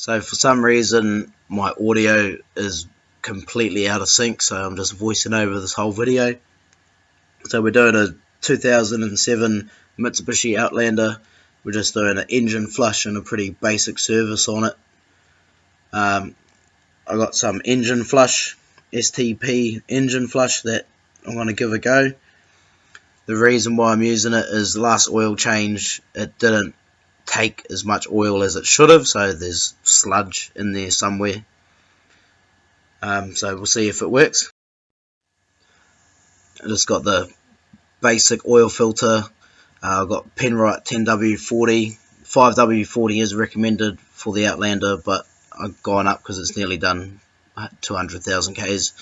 So for some reason my audio is completely out of sync, so I'm just voicing over this whole video. So we're doing a 2007 Mitsubishi Outlander. We're just doing an engine flush and a pretty basic service on it. I got some engine flush, STP engine flush that I'm going to give a go. The reason why I'm using it is the last oil change, it didn't take as much oil as it should have, so there's sludge in there somewhere. So we'll see if it works. I just got the basic oil filter. I've got Penrite 10W40. 5W40 is recommended for the Outlander, but I've gone up because it's nearly done 200,000 Ks.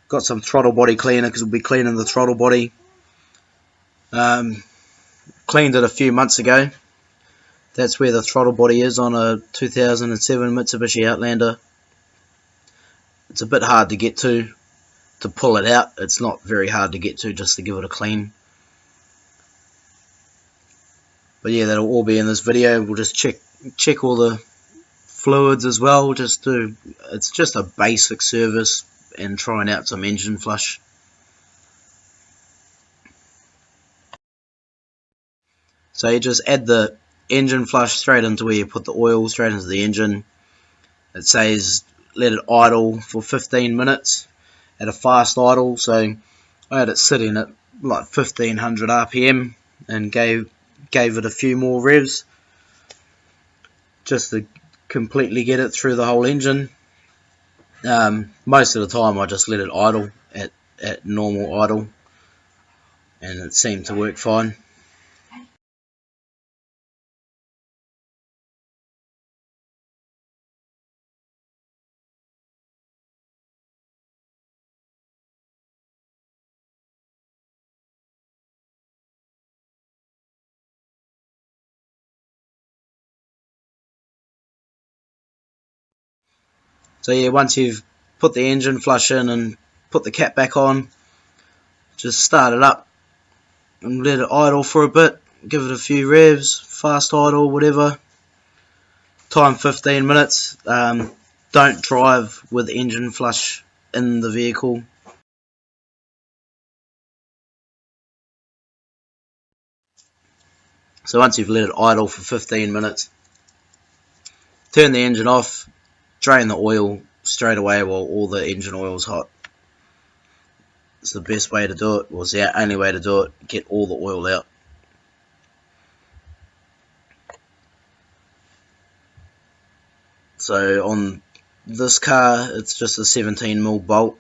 Got some throttle body cleaner because we'll be cleaning the throttle body. Cleaned it a few months ago. That's where the throttle body is on a 2007 Mitsubishi Outlander. It's a bit hard to get to pull it out. It's not very hard to get to, just to give it a clean. But yeah, that'll all be in this video. We'll just check all the fluids as well. It's just a basic service and trying out some engine flush. So you just add the engine flush straight into where you put the oil, straight into the engine. It says let it idle for 15 minutes at a fast idle, so I had it sitting at like 1500 RPM and gave it a few more revs just to completely get it through the whole engine. Most of the time I just let it idle at normal idle, and it seemed to work fine. So yeah, once you've put the engine flush in and put the cap back on, just start it up and let it idle for a bit. Give it a few revs, fast idle, whatever. Time 15 minutes. Don't drive with the engine flush in the vehicle. So once you've let it idle for 15 minutes, turn the engine off, drain the oil straight away while all the engine oil is hot. It's the best way to do it, was the only way to do it, get all the oil out. So on this car, it's just a 17mm bolt.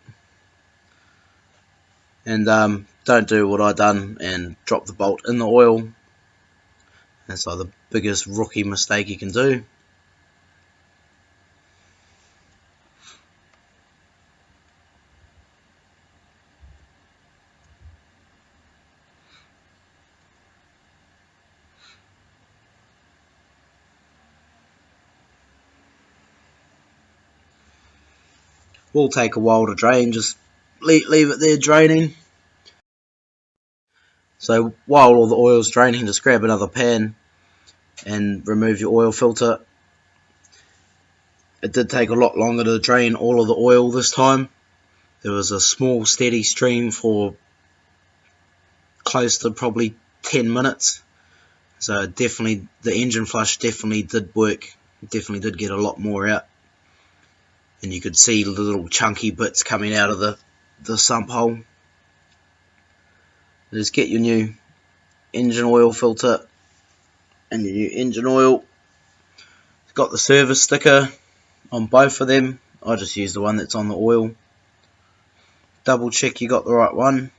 And don't do what I done and drop the bolt in the oil. That's like the biggest rookie mistake you can do. Will take a while to drain, just leave it there draining. So while all the oil's draining, just grab another pan and remove your oil filter. It did take a lot longer to drain all of the oil this time. There was a small steady stream for close to probably 10 minutes. So definitely, the engine flush definitely did work. Definitely did get a lot more out. And you could see the little chunky bits coming out of the sump hole. Just get your new engine oil filter and your new engine oil. It's got the service sticker on both of them. I just use the one that's on the oil. Double check you got the right one.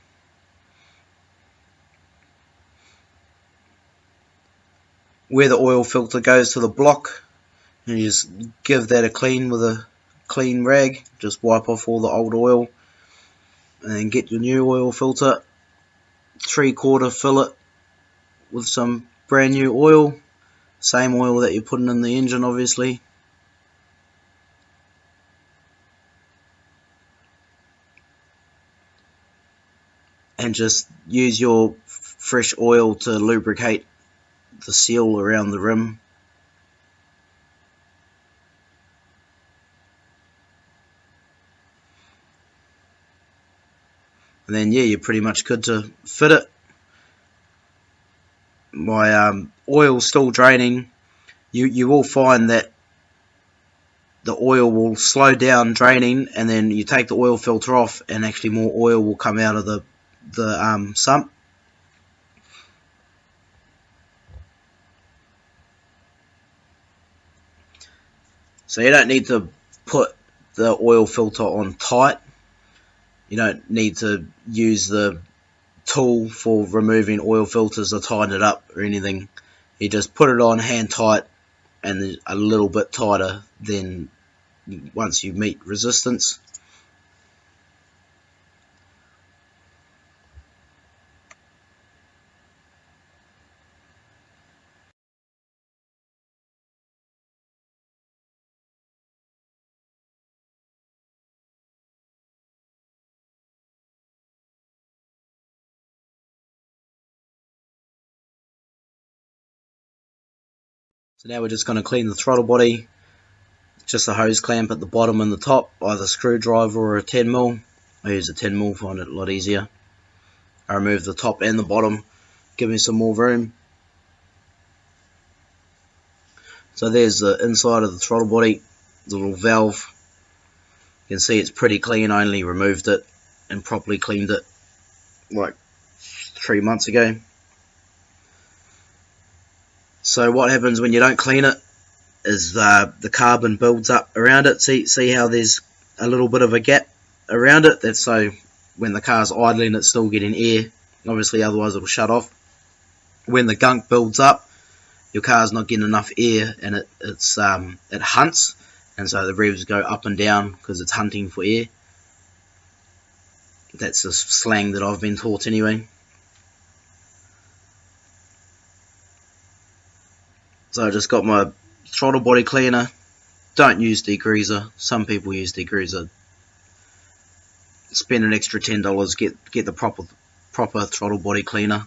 Where the oil filter goes to the block, and you just give that a clean with a clean rag. Just wipe off all the old oil and then get your new oil filter, 3/4 fill it with some brand new oil, same oil that you're putting in the engine obviously. And just use your fresh oil to lubricate the seal around the rim. and then yeah, you're pretty much good to fit it. My oil's still draining. You will find that the oil will slow down draining, and then you take the oil filter off and actually more oil will come out of the sump. So you don't need to put the oil filter on tight. You don't need to use the tool for removing oil filters to tighten it up or anything. You just put it on hand tight and a little bit tighter than once you meet resistance. So now we're just going to clean the throttle body. Just a hose clamp at the bottom and the top, either screwdriver or a 10mm. I use a 10mm, find it a lot easier. I remove the top and the bottom, give me some more room. So there's the inside of the throttle body, the little valve. You can see it's pretty clean. I only removed it and properly cleaned it like 3 months ago. So what happens when you don't clean it is the carbon builds up around it. See how there's a little bit of a gap around it? That's so when the car's idling it's still getting air, obviously, otherwise it'll shut off. When the gunk builds up, your car's not getting enough air and it hunts, and so the revs go up and down because it's hunting for air. That's the slang that I've been taught anyway. So I just got my throttle body cleaner. Don't use degreaser. Some people use degreaser. Spend an extra $10, get the proper throttle body cleaner.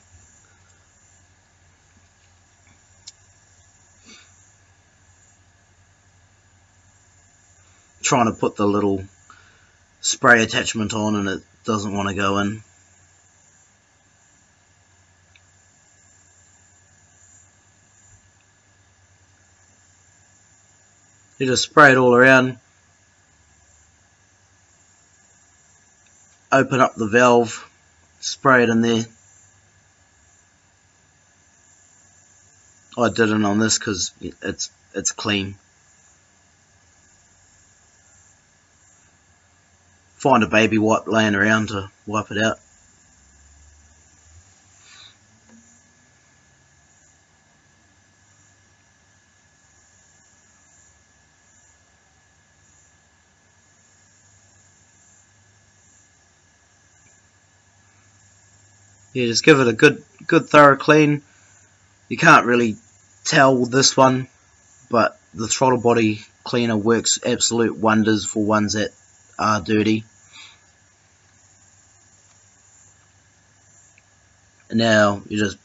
Trying to put the little spray attachment on and it doesn't want to go in. You just spray it all around, open up the valve, spray it in there. I didn't on this because it's clean. Find a baby wipe laying around to wipe it out. Yeah, just give it a good thorough clean. You can't really tell with this one, but the throttle body cleaner works absolute wonders for ones that are dirty. And now you just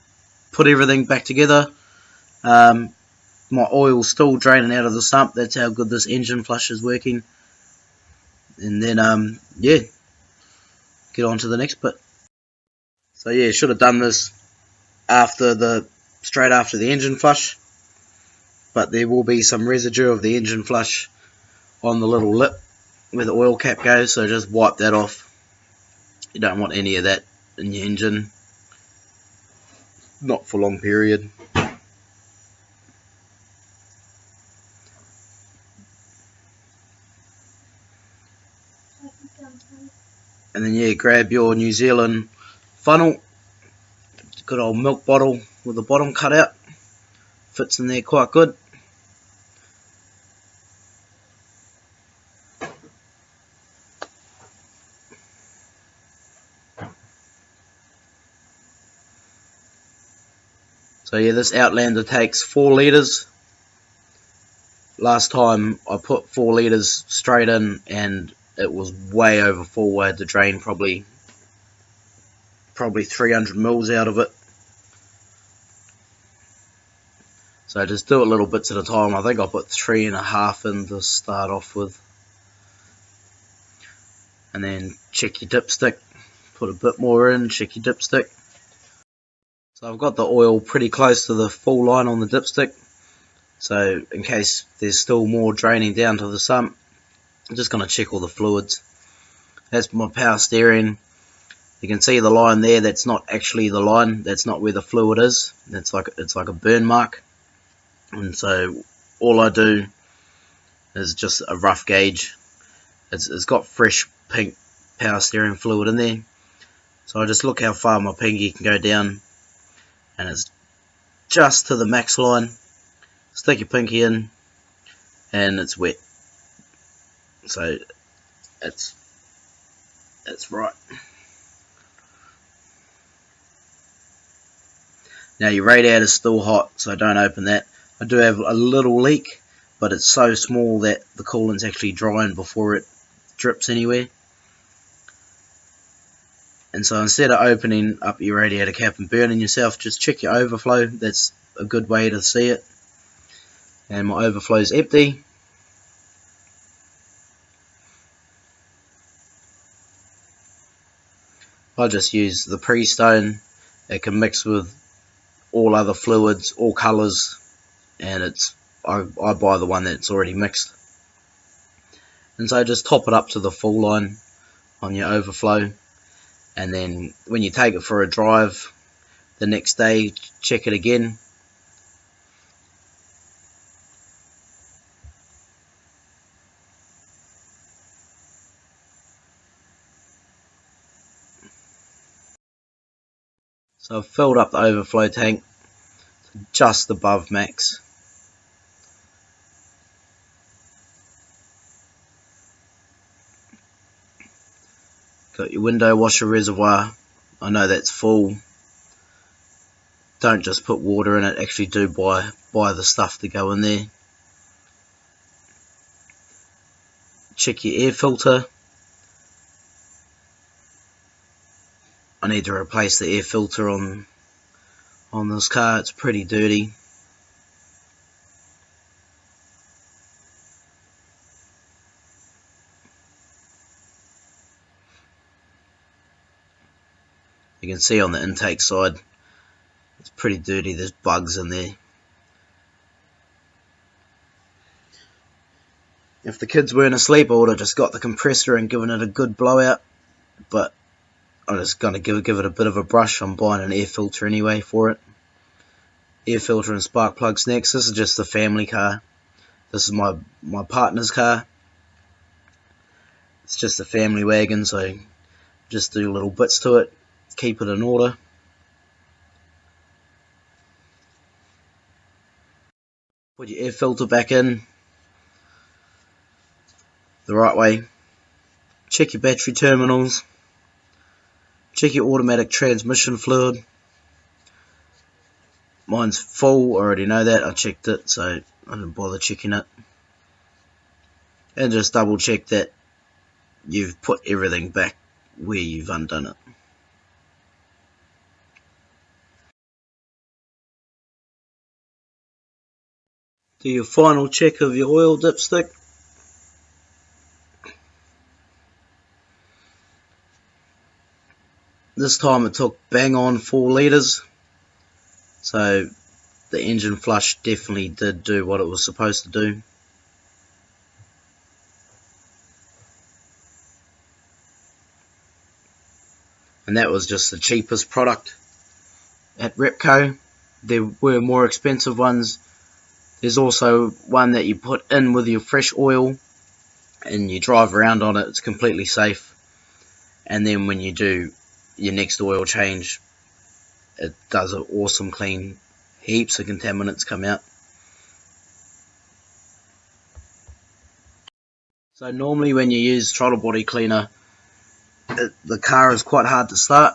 put everything back together. My oil's still draining out of the sump. That's how good this engine flush is working. And then yeah, get on to the next bit. So yeah, should have done this straight after the engine flush, but there will be some residue of the engine flush on the little lip where the oil cap goes, so just wipe that off. You don't want any of that in your engine, not for a long period. And then yeah, grab your New Zealand funnel, good old milk bottle with the bottom cut out, fits in there quite good. So yeah, this Outlander takes 4 litres. Last time I put 4 litres straight in and it was way over full. I had to drain probably 300 mils out of it. So just do it little bits at a time. I think I put 3.5 in to start off with. And then check your dipstick put a bit more in, check your dipstick. So I've got the oil pretty close to the full line on the dipstick, so in case there's still more draining down to the sump, I'm just going to check all the fluids. That's my power steering. You can see the line there, that's not actually the line, that's not where the fluid is. It's like a burn mark. And so all I do is just a rough gauge. It's got fresh pink power steering fluid in there. So I just look how far my pinky can go down, and it's just to the max line. Stick your pinky in and it's wet. So it's right. Now your radiator is still hot, so don't open that. I do have a little leak, but it's so small that the coolant's actually drying before it drips anywhere. And so instead of opening up your radiator cap and burning yourself, just check your overflow. That's a good way to see it. And my overflow is empty. I just use the pre-stone. It can mix with all other fluids, all colours, and I buy the one that's already mixed. And so just top it up to the full line on your overflow, and then when you take it for a drive the next day, check it again. So I've filled up the overflow tank to just above max. Got your window washer reservoir. I know that's full. Don't just put water in it, actually do buy the stuff to go in there. Check your air filter. I need to replace the air filter on this car. It's pretty dirty. You can see on the intake side, it's pretty dirty. There's bugs in there. If the kids weren't asleep, I would have just got the compressor and given it a good blowout, but I'm just going to give it a bit of a brush. I'm buying an air filter anyway for it. Air filter and spark plugs next. This is just the family car. This is my partner's car. It's just a family wagon, so just do little bits to it, keep it in order. Put your air filter back in the right way. Check your battery terminals. Check your automatic transmission fluid. Mine's full, I already know that. I checked it, so I didn't bother checking it. And just double check that you've put everything back where you've undone it. Do your final check of your oil dipstick. This time it took bang on 4 litres, so the engine flush definitely did do what it was supposed to do. And that was just the cheapest product at Repco. There were more expensive ones. There's also one that you put in with your fresh oil and you drive around on it. It's completely safe. And then when you do your next oil change, it does an awesome clean. Heaps of contaminants come out. So normally when you use throttle body cleaner, the car is quite hard to start,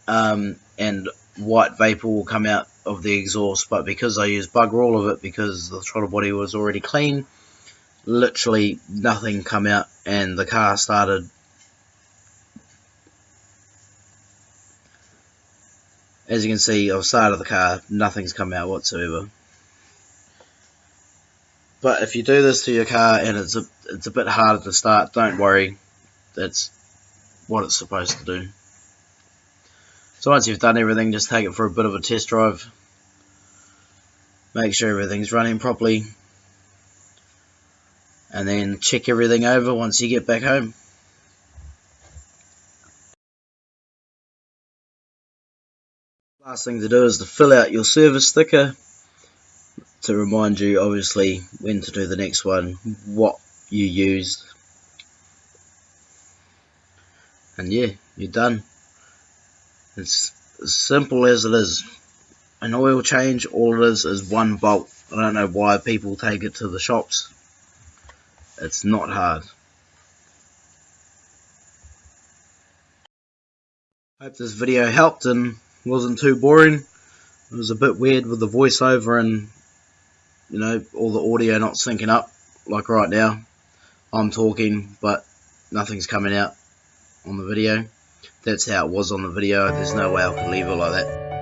and white vapor will come out of the exhaust, but because I used bugger all of it, because the throttle body was already clean, literally nothing come out, and the car started. As you can see, I've started the car, nothing's come out whatsoever. But if you do this to your car and it's a bit harder to start, don't worry, that's what it's supposed to do. So once you've done everything, just take it for a bit of a test drive. Make sure everything's running properly. And then check everything over once you get back home. Last thing to do is to fill out your service sticker to remind you, obviously, when to do the next one, what you used. And yeah, you're done. It's as simple as it is. An oil change, all it is one bolt. I don't know why people take it to the shops. It's not hard. Hope this video helped and wasn't too boring. It was a bit weird with the voiceover and, you know, all the audio not syncing up. Like right now, I'm talking, but nothing's coming out on the video. That's how it was on the video. There's no way I could leave it like that.